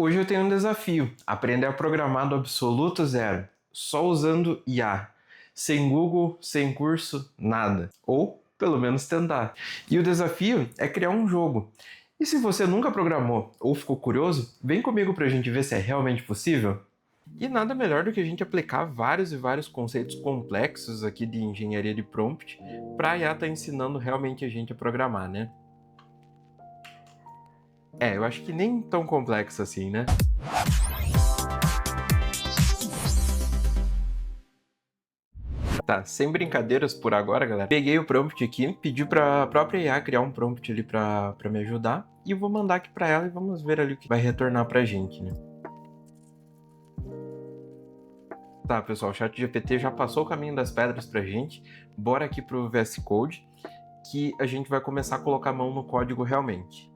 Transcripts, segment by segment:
Hoje eu tenho um desafio, aprender a programar do absoluto zero, só usando IA, sem Google, sem curso, nada. Ou, pelo menos, tentar. E o desafio é criar um jogo. E se você nunca programou ou ficou curioso, vem comigo pra gente ver se é realmente possível. E nada melhor do que a gente aplicar vários e vários conceitos complexos aqui de engenharia de prompt para a IA estar ensinando realmente a gente a programar, né? Eu acho que nem tão complexo assim, né? Tá, sem brincadeiras por agora, galera. Peguei o prompt aqui, pedi pra própria IA criar um prompt ali pra me ajudar. E vou mandar aqui pra ela e vamos ver ali o que vai retornar pra gente, né? Tá, pessoal, o ChatGPT já passou o caminho das pedras pra gente. Bora aqui pro VS Code, que a gente vai começar a colocar a mão no código realmente.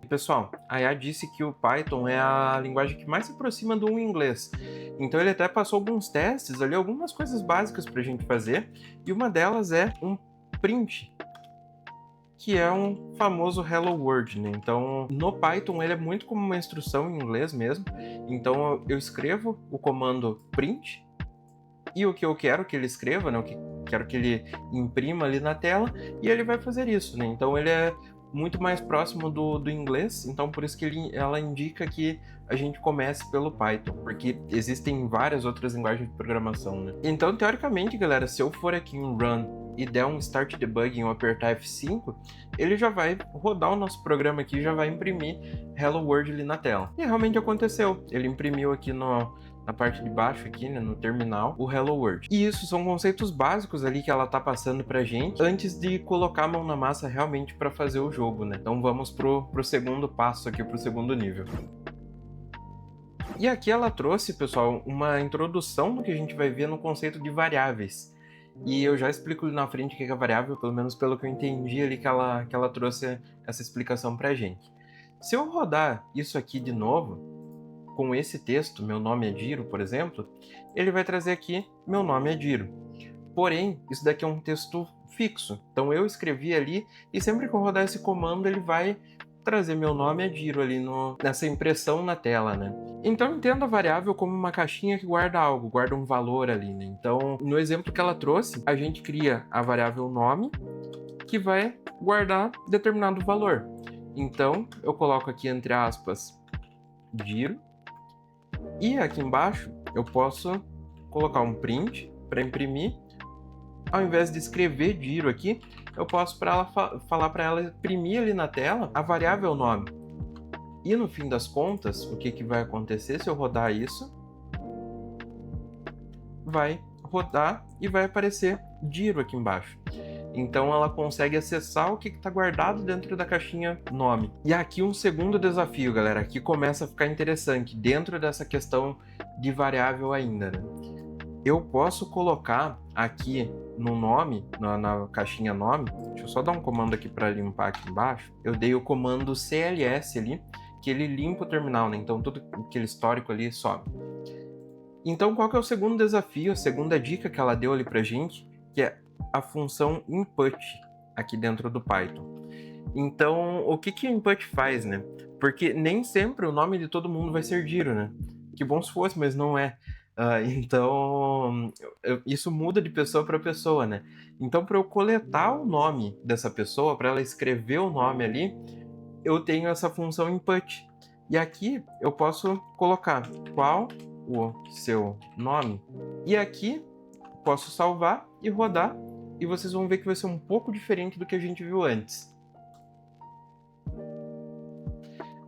Pessoal, a IA disse que o Python é a linguagem que mais se aproxima do inglês. Então ele até passou alguns testes ali, algumas coisas básicas para a gente fazer, e uma delas é um print, que é um famoso Hello World, né? Então, no Python ele é muito como uma instrução em inglês mesmo. Então eu escrevo o comando print e o que eu quero que ele escreva, né? O que quero que ele imprima ali na tela, e ele vai fazer isso, né? Então ele é muito mais próximo do inglês, então por isso que ela indica que a gente comece pelo Python, porque existem várias outras linguagens de programação, né? Então, teoricamente, galera, se eu for aqui em Run e der um Start Debug e eu apertar F5, ele já vai rodar o nosso programa aqui e já vai imprimir Hello World ali na tela. E realmente aconteceu, ele imprimiu aqui na parte de baixo aqui, né, no terminal, o Hello World. E isso são conceitos básicos ali que ela tá passando pra gente antes de colocar a mão na massa realmente para fazer o jogo, né? Então vamos pro segundo passo aqui, pro segundo nível. E aqui ela trouxe, pessoal, uma introdução do que a gente vai ver no conceito de variáveis. E eu já explico ali na frente o que é variável, pelo menos pelo que eu entendi ali que ela trouxe essa explicação pra gente. Se eu rodar isso aqui de novo, com esse texto, meu nome é Diro, por exemplo, ele vai trazer aqui, meu nome é Diro. Porém, isso daqui é um texto fixo. Então eu escrevi ali, e sempre que eu rodar esse comando, ele vai trazer meu nome é Diro ali nessa impressão na tela, né? Então entenda a variável como uma caixinha que guarda algo, guarda um valor ali, né? Então, no exemplo que ela trouxe, a gente cria a variável nome, que vai guardar determinado valor. Então, eu coloco aqui entre aspas, Diro, e aqui embaixo eu posso colocar um print para imprimir. Ao invés de escrever Diro aqui, eu posso falar para ela imprimir ali na tela a variável nome. E no fim das contas, o que vai acontecer se eu rodar isso? Vai rodar e vai aparecer Diro aqui embaixo. Então ela consegue acessar o que está guardado dentro da caixinha nome. E aqui um segundo desafio, galera. Aqui começa a ficar interessante, dentro dessa questão de variável ainda, né? Eu posso colocar aqui no nome, na caixinha nome, deixa eu só dar um comando aqui para limpar aqui embaixo. Eu dei o comando CLS ali, que ele limpa o terminal, né? Então tudo aquele histórico ali sobe. Então qual que é o segundo desafio, a segunda dica que ela deu ali pra gente, que é a função input aqui dentro do Python. Então, o que o input faz, né? Porque nem sempre o nome de todo mundo vai ser Diro, né? Que bom se fosse, mas não é. Então, isso muda de pessoa para pessoa, né? Então, para eu coletar o nome dessa pessoa, para ela escrever o nome ali, eu tenho essa função input. E aqui eu posso colocar qual o seu nome. E aqui posso salvar e rodar, e vocês vão ver que vai ser um pouco diferente do que a gente viu antes.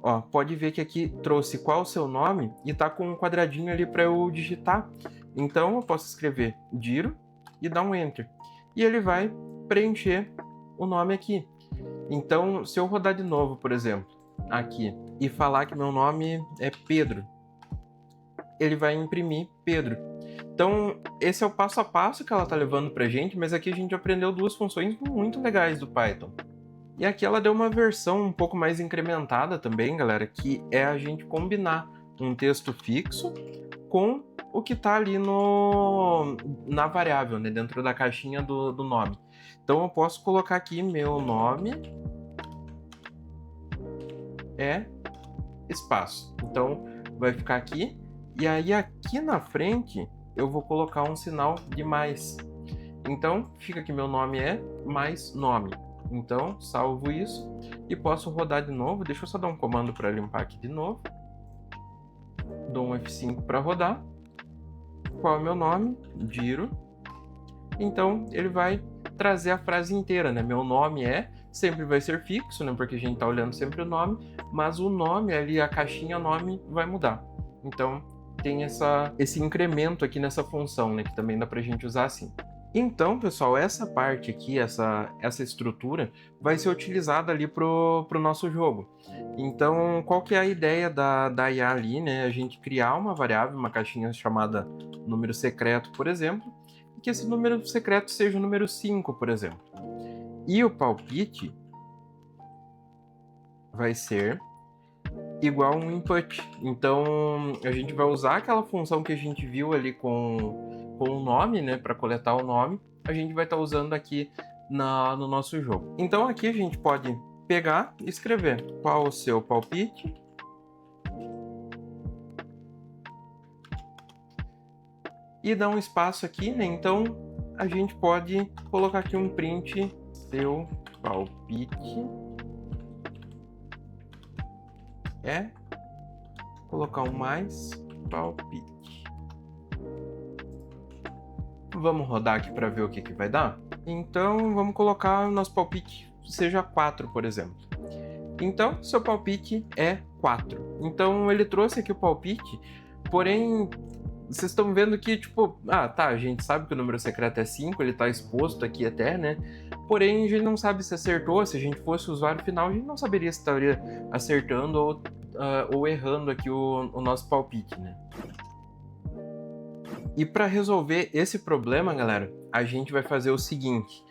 Ó, pode ver que aqui trouxe qual o seu nome e tá com um quadradinho ali para eu digitar. Então eu posso escrever Diro e dar um Enter. E ele vai preencher o nome aqui. Então, se eu rodar de novo, por exemplo, aqui, e falar que meu nome é Pedro, ele vai imprimir Pedro. Então, esse é o passo a passo que ela está levando para a gente, mas aqui a gente aprendeu duas funções muito legais do Python. E aqui ela deu uma versão um pouco mais incrementada também, galera, que é a gente combinar um texto fixo com o que está ali na variável, né, dentro da caixinha do nome. Então eu posso colocar aqui meu nome é espaço. Então vai ficar aqui, e aí aqui na frente eu vou colocar um sinal de mais. Então fica que meu nome é mais nome. Então salvo isso e posso rodar de novo. Deixa eu só dar um comando para limpar aqui de novo. Dou um F5 para rodar. Qual é o meu nome? Giro. Então ele vai trazer a frase inteira, né? Meu nome é, sempre vai ser fixo, né? Porque a gente tá olhando sempre o nome, mas o nome ali, a caixinha nome, vai mudar. Então tem esse incremento aqui nessa função, né? Que também dá pra gente usar assim. Então, pessoal, essa parte aqui, essa estrutura, vai ser utilizada ali pro nosso jogo. Então, qual que é a ideia da IA ali, né? A gente criar uma variável, uma caixinha chamada número secreto, por exemplo, e que esse número secreto seja o número 5, por exemplo. E o palpite vai ser igual a um input. Então, a gente vai usar aquela função que a gente viu ali com o nome, né, para coletar o nome, a gente vai estar usando aqui no nosso jogo. Então, aqui a gente pode pegar e escrever qual o seu palpite e dar um espaço aqui, né? Então, a gente pode colocar aqui um print seu palpite é colocar um mais palpite. Vamos rodar aqui para ver o que vai dar? Então, vamos colocar o nosso palpite seja 4, por exemplo. Então, seu palpite é 4. Então, ele trouxe aqui o palpite, porém, vocês estão vendo que, tipo, tá, a gente sabe que o número secreto é 5, ele está exposto aqui até, né? Porém, a gente não sabe se acertou, se a gente fosse o usuário final, a gente não saberia se estaria acertando ou errando aqui o nosso palpite, né? E para resolver esse problema, galera, a gente vai fazer o seguinte.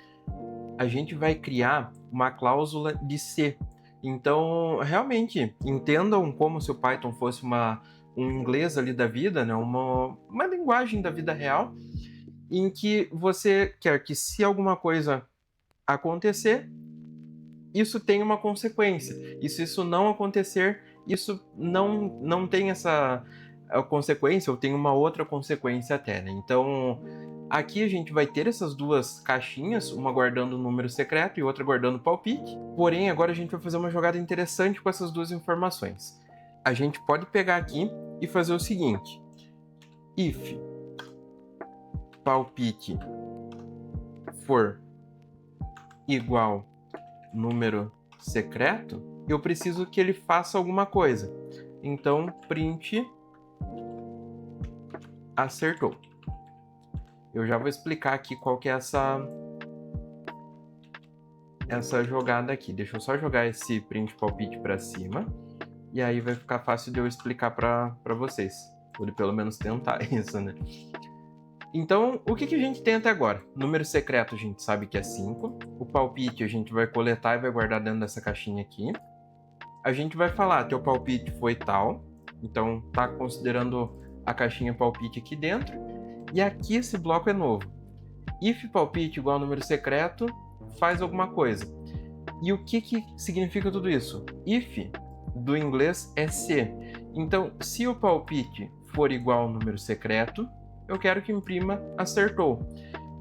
A gente vai criar uma cláusula de C. Então, realmente, entendam como se o Python fosse um inglês ali da vida, né? Uma linguagem da vida real, em que você quer que se alguma coisa acontecer, isso tenha uma consequência. E se isso não acontecer, isso não tem essa consequência, ou tem uma outra consequência até, né? Então, aqui a gente vai ter essas duas caixinhas, uma guardando o número secreto e outra guardando o palpite. Porém, agora a gente vai fazer uma jogada interessante com essas duas informações. A gente pode pegar aqui e fazer o seguinte. If palpite for igual número secreto, eu preciso que ele faça alguma coisa. Então, print acertou. Eu já vou explicar aqui qual que é essa jogada aqui. Deixa eu só jogar esse print palpite para cima. E aí vai ficar fácil de eu explicar para vocês. Ou pelo menos tentar isso, né? Então, o que a gente tem até agora? Número secreto a gente sabe que é 5. O palpite a gente vai coletar e vai guardar dentro dessa caixinha aqui. A gente vai falar que o palpite foi tal. Então, tá considerando a caixinha palpite aqui dentro. E aqui esse bloco é novo. If palpite igual a número secreto, faz alguma coisa. E o que significa tudo isso? If, do inglês, é se. Então, se o palpite for igual ao número secreto, eu quero que imprima acertou.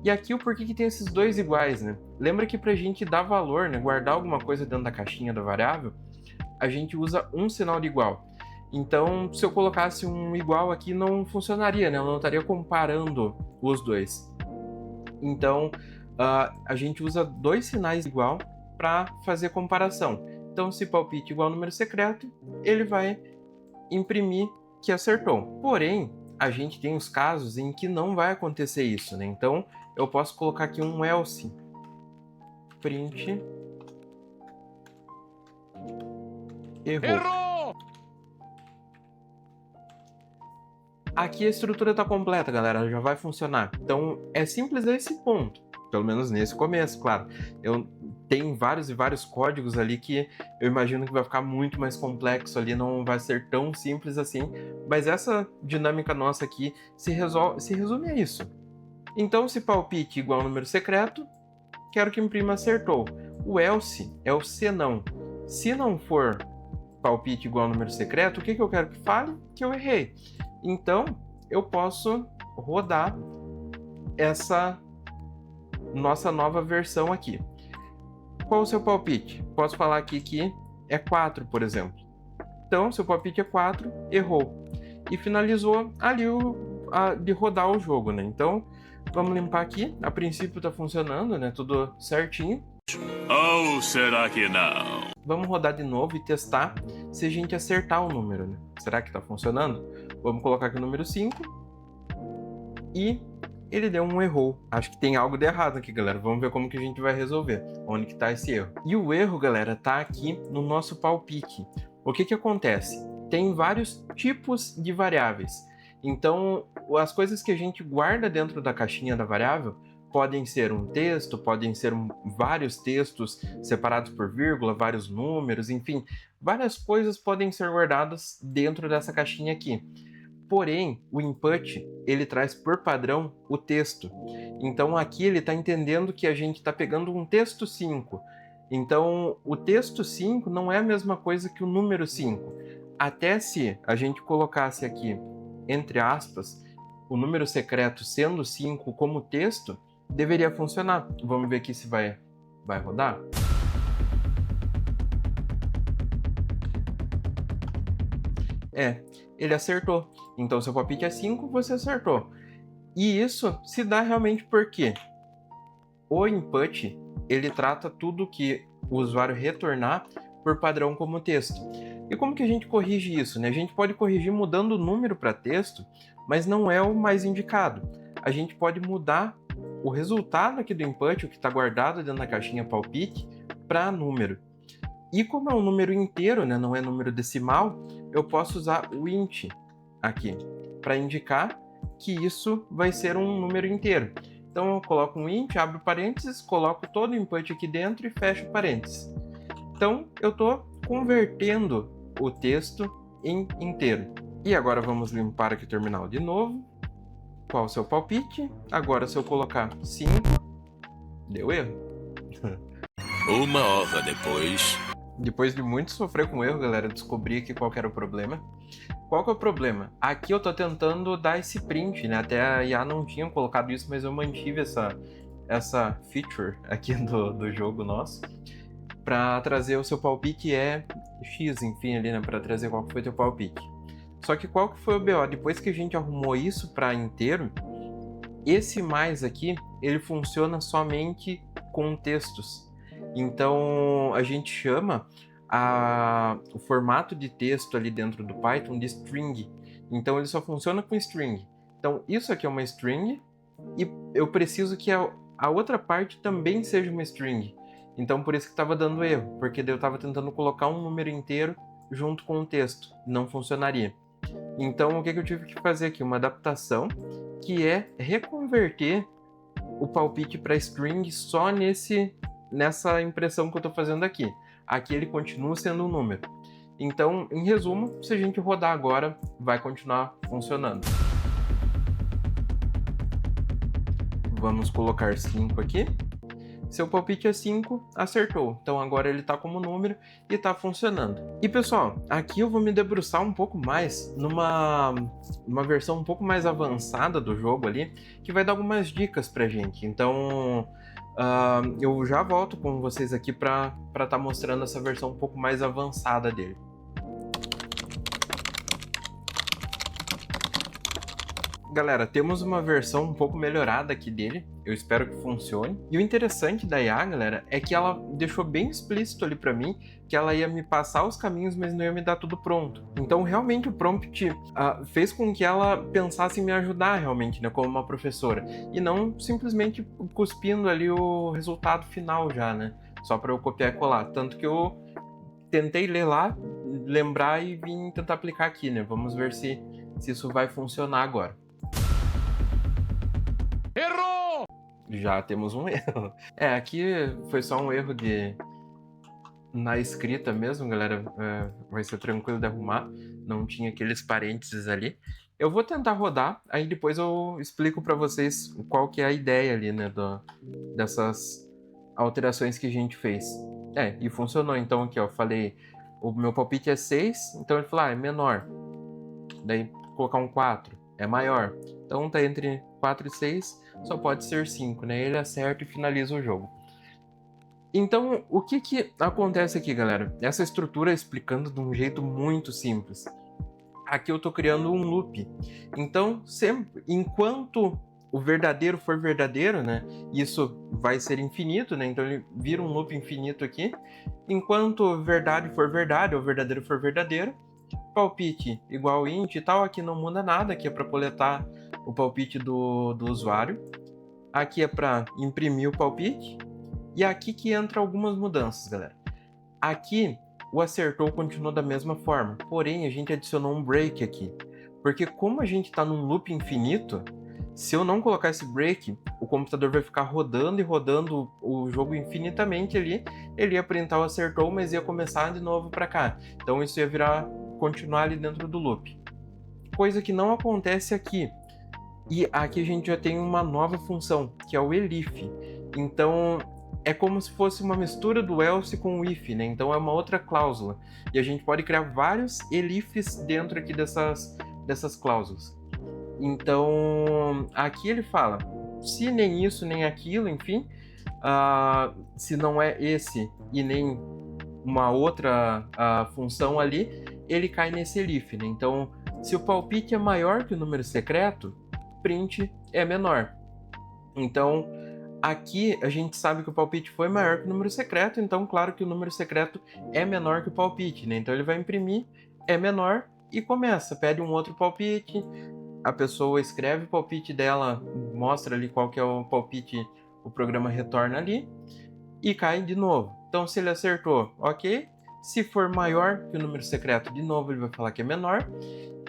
E aqui o porquê que tem esses dois iguais, né? Lembra que para a gente dar valor, né, guardar alguma coisa dentro da caixinha da variável, a gente usa um sinal de igual. Então, se eu colocasse um igual aqui, não funcionaria, né? Eu não estaria comparando os dois. Então, a gente usa dois sinais igual para fazer comparação. Então, se palpite igual ao número secreto, ele vai imprimir que acertou. Porém, a gente tem os casos em que não vai acontecer isso, né? Então, eu posso colocar aqui um else. Print. Errou! Aqui a estrutura está completa, galera, já vai funcionar. Então, é simples a esse ponto. Pelo menos nesse começo, claro. Eu tenho vários e vários códigos ali que eu imagino que vai ficar muito mais complexo ali, não vai ser tão simples assim. Mas essa dinâmica nossa aqui se resume a isso. Então, se palpite igual ao número secreto, quero que imprima acertou. O else é o senão. Se não for palpite igual ao número secreto, o que eu quero que fale? Que eu errei. Então, eu posso rodar essa nossa nova versão aqui. Qual o seu palpite? Posso falar aqui que é 4, por exemplo. Então, seu palpite é 4, errou. E finalizou ali de rodar o jogo, né? Então, vamos limpar aqui. A princípio tá funcionando, né? Tudo certinho. Ou será que não? Vamos rodar de novo e testar se a gente acertar o número, né? Será que tá funcionando? Vamos colocar aqui o número 5. E ele deu um erro. Acho que tem algo de errado aqui, galera. Vamos ver como que a gente vai resolver. Onde que tá esse erro. E o erro, galera, tá aqui no nosso palpite. O que que acontece? Tem vários tipos de variáveis. Então, as coisas que a gente guarda dentro da caixinha da variável podem ser um texto, podem ser vários textos separados por vírgula, vários números, enfim. Várias coisas podem ser guardadas dentro dessa caixinha aqui. Porém, o input, ele traz por padrão o texto. Então aqui ele está entendendo que a gente está pegando um texto 5. Então o texto 5 não é a mesma coisa que o número 5. Até se a gente colocasse aqui, entre aspas, o número secreto sendo 5 como texto, deveria funcionar. Vamos ver aqui se vai rodar. Ele acertou. Então, seu palpite é 5, você acertou. E isso se dá realmente porque o input, ele trata tudo que o usuário retornar por padrão como texto. E como que a gente corrige isso, né? A gente pode corrigir mudando o número para texto, mas não é o mais indicado. A gente pode mudar o resultado aqui do input, o que está guardado dentro da caixinha palpite, para número. E como é um número inteiro, né, não é número decimal, eu posso usar o int aqui para indicar que isso vai ser um número inteiro. Então eu coloco um int, abro parênteses, coloco todo o input aqui dentro e fecho parênteses. Então eu estou convertendo o texto em inteiro. E agora vamos limpar aqui o terminal de novo. Qual o seu palpite? Agora se eu colocar 5, deu erro. Uma hora depois... Depois de muito sofrer com erro, galera, descobri aqui qual que era o problema. Qual que é o problema? Aqui eu tô tentando dar esse print, né? Até a IA não tinha colocado isso, mas eu mantive essa feature aqui do jogo nosso para trazer o seu palpite X, enfim, ali, né? Para trazer qual que foi o teu palpite. Só que qual que foi o BO? Depois que a gente arrumou isso para inteiro, esse mais aqui, ele funciona somente com textos. Então, a gente chama o formato de texto ali dentro do Python de string. Então, ele só funciona com string. Então, isso aqui é uma string e eu preciso que a outra parte também seja uma string. Então, por isso que estava dando erro, porque eu estava tentando colocar um número inteiro junto com o texto. Não funcionaria. Então, o que eu tive que fazer aqui? Uma adaptação, que é reconverter o palpite para string só nessa impressão que eu estou fazendo aqui. Aqui ele continua sendo um número. Então, em resumo, se a gente rodar agora, vai continuar funcionando. Vamos colocar 5 aqui. Seu palpite é 5, acertou. Então agora ele está como número e está funcionando. E pessoal, aqui eu vou me debruçar um pouco mais numa versão um pouco mais avançada do jogo ali, que vai dar algumas dicas pra gente. Então eu já volto com vocês aqui para estar mostrando essa versão um pouco mais avançada dele. Galera, temos uma versão um pouco melhorada aqui dele, eu espero que funcione. E o interessante da IA, galera, é que ela deixou bem explícito ali pra mim que ela ia me passar os caminhos, mas não ia me dar tudo pronto. Então, realmente, o prompt fez com que ela pensasse em me ajudar, realmente, né, como uma professora. E não simplesmente cuspindo ali o resultado final já, né, só pra eu copiar e colar. Tanto que eu tentei ler lá, lembrar e vim tentar aplicar aqui, né. Vamos ver se isso vai funcionar agora. Errou! Já temos um erro. Aqui foi só um erro na escrita mesmo, galera. Vai ser tranquilo de arrumar. Não tinha aqueles parênteses ali. Eu vou tentar rodar, aí depois eu explico para vocês qual que é a ideia ali, né, alterações que a gente fez. E funcionou. Então aqui, ó, eu falei, o meu palpite é 6, então ele falou, é menor. Daí colocar um 4, é maior. Então tá entre 4 e 6, só pode ser 5, né? Ele acerta e finaliza o jogo. Então, o que acontece aqui, galera? Essa estrutura explicando de um jeito muito simples. Aqui eu tô criando um loop. Então, sempre, enquanto o verdadeiro for verdadeiro, né? Isso vai ser infinito, né? Então ele vira um loop infinito aqui. Enquanto verdade for verdade ou verdadeiro for verdadeiro, palpite igual int e tal, aqui não muda nada, aqui é para coletar o palpite do usuário. Aqui é para imprimir o palpite. E aqui que entra algumas mudanças, galera. Aqui, o acertou continuou da mesma forma, porém a gente adicionou um break aqui. Porque como a gente está num loop infinito, se eu não colocar esse break, o computador vai ficar rodando e rodando o jogo infinitamente ali. Ele ia printar o acertou, mas ia começar de novo para cá. Então isso ia continuar ali dentro do loop. Coisa que não acontece aqui. E aqui a gente já tem uma nova função, que é o elif. Então é como se fosse uma mistura do else com o if, né? Então é uma outra cláusula. E a gente pode criar vários elifs dentro aqui dessas cláusulas. Então aqui ele fala, se nem isso nem aquilo, enfim, se não é esse e nem uma outra função ali, ele cai nesse elif, né? Então se o palpite é maior que o número secreto, print é menor. Então aqui a gente sabe que o palpite foi maior que o número secreto, então claro que o número secreto é menor que o palpite, né? Então ele vai imprimir, é menor e começa, pede um outro palpite, a pessoa escreve o palpite dela, mostra ali qual que é o palpite, o programa retorna ali e cai de novo. Então se ele acertou, ok. Se for maior que o número secreto, de novo ele vai falar que é menor.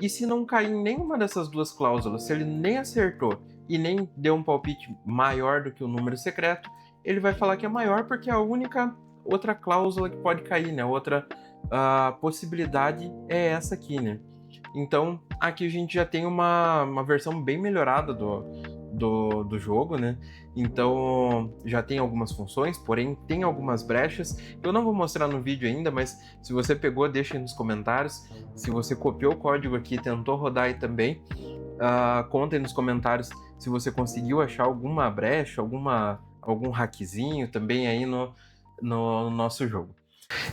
E se não cair em nenhuma dessas duas cláusulas, se ele nem acertou e nem deu um palpite maior do que o número secreto, ele vai falar que é maior porque é a única outra cláusula que pode cair, né? Outra possibilidade é essa aqui, né? Então, aqui a gente já tem uma versão bem melhorada do jogo, né? Então, já tem algumas funções, porém tem algumas brechas. Eu não vou mostrar no vídeo ainda, mas se você pegou, deixa aí nos comentários. Se você copiou o código aqui e tentou rodar aí também, conta aí nos comentários se você conseguiu achar alguma brecha, algum hackzinho também aí no nosso jogo.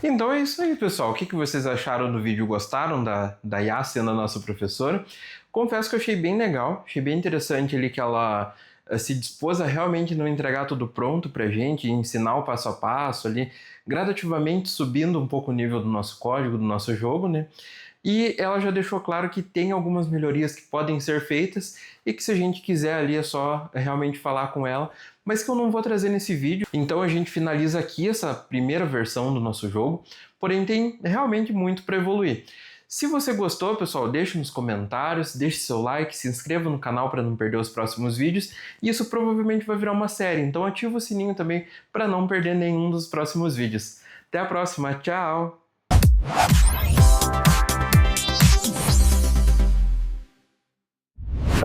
Então é isso aí, pessoal. O que vocês acharam do vídeo? Gostaram da Yá sendo a nossa professora? Confesso que eu achei bem legal, achei bem interessante ali que ela se dispôs a realmente não entregar tudo pronto pra gente, ensinar o passo a passo ali, gradativamente subindo um pouco o nível do nosso código, do nosso jogo, né? E ela já deixou claro que tem algumas melhorias que podem ser feitas e que se a gente quiser ali é só realmente falar com ela, mas que eu não vou trazer nesse vídeo. Então a gente finaliza aqui essa primeira versão do nosso jogo, porém tem realmente muito para evoluir. Se você gostou, pessoal, deixe nos comentários, deixe seu like, se inscreva no canal para não perder os próximos vídeos. E isso provavelmente vai virar uma série, então ativa o sininho também para não perder nenhum dos próximos vídeos. Até a próxima, tchau!